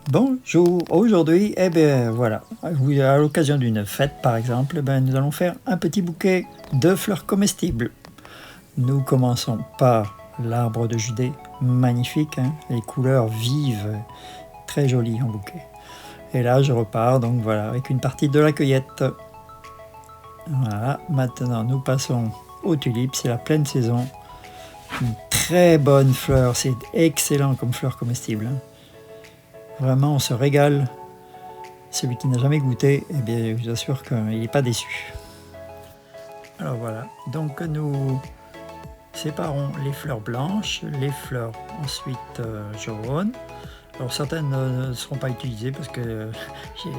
Bonjour, aujourd'hui, voilà, à l'occasion d'une fête par exemple, nous allons faire un petit bouquet de fleurs comestibles. Nous commençons par l'arbre de Judée, magnifique, hein, les couleurs vives, très jolies en bouquet. Et là je repars donc voilà avec une partie de la cueillette. Voilà, maintenant nous passons aux tulipes, c'est la pleine saison. Une très bonne fleur, c'est excellent comme fleur comestible, hein. Vraiment, on se régale. Celui qui n'a jamais goûté, je vous assure qu'il n'est pas déçu. Alors voilà, donc nous séparons les fleurs blanches, les fleurs ensuite jaunes. Alors certaines ne seront pas utilisées parce que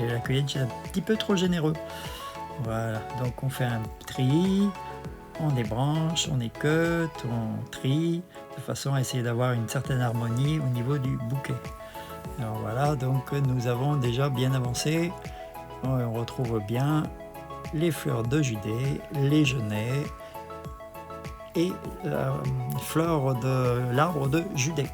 la cueillette est un petit peu trop généreux. Voilà, donc on fait un tri, on débranche, on équeute, on trie, de façon à essayer d'avoir une certaine harmonie au niveau du bouquet. Alors voilà, donc nous avons déjà bien avancé. On retrouve bien les fleurs de Judée, les genêts et la fleur de l'arbre de Judée.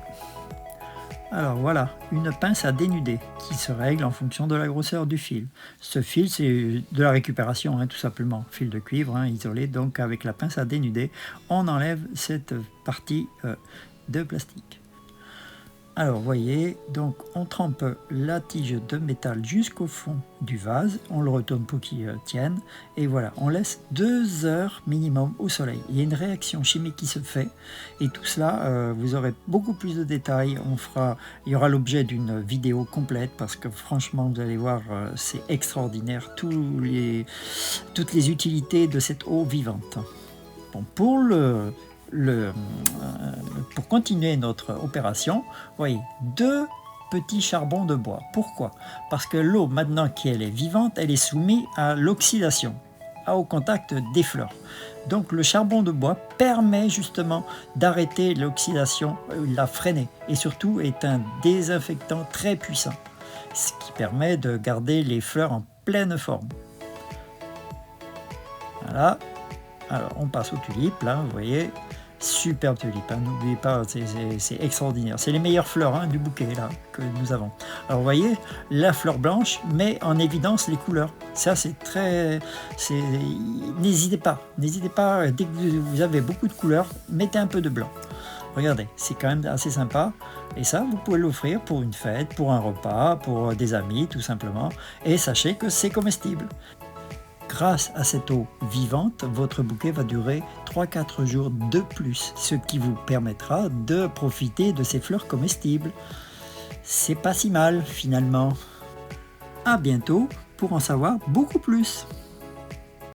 Alors voilà, une pince à dénuder qui se règle en fonction de la grosseur du fil. Ce fil, c'est de la récupération, hein, tout simplement, fil de cuivre, hein, isolé. Donc avec la pince à dénuder, on enlève cette partie de plastique. Alors voyez, donc on trempe la tige de métal jusqu'au fond du vase, on le retourne pour qu'il tienne, et voilà, on laisse 2 heures minimum au soleil. Il y a une réaction chimique qui se fait, et tout cela, vous aurez beaucoup plus de détails. Il y aura l'objet d'une vidéo complète, parce que franchement, vous allez voir, c'est extraordinaire, toutes les utilités de cette eau vivante. Bon, pour continuer notre opération, vous voyez, 2 petits charbons de bois. Pourquoi? Parce que l'eau, maintenant qu'elle est vivante, elle est soumise à l'oxydation, au contact des fleurs. Donc le charbon de bois permet justement d'arrêter l'oxydation, la freiner, et surtout est un désinfectant très puissant, ce qui permet de garder les fleurs en pleine forme. Voilà. Alors on passe aux tulipes, là, vous voyez. Superbe tulipe, hein, n'oubliez pas, c'est extraordinaire. C'est les meilleures fleurs, hein, du bouquet là que nous avons. Alors vous voyez, la fleur blanche met en évidence les couleurs. Ça n'hésitez pas, dès que vous avez beaucoup de couleurs, mettez un peu de blanc. Regardez, c'est quand même assez sympa. Et ça, vous pouvez l'offrir pour une fête, pour un repas, pour des amis tout simplement. Et sachez que c'est comestible. Grâce à cette eau vivante, votre bouquet va durer 3-4 jours de plus, ce qui vous permettra de profiter de ces fleurs comestibles. C'est pas si mal finalement. À bientôt pour en savoir beaucoup plus.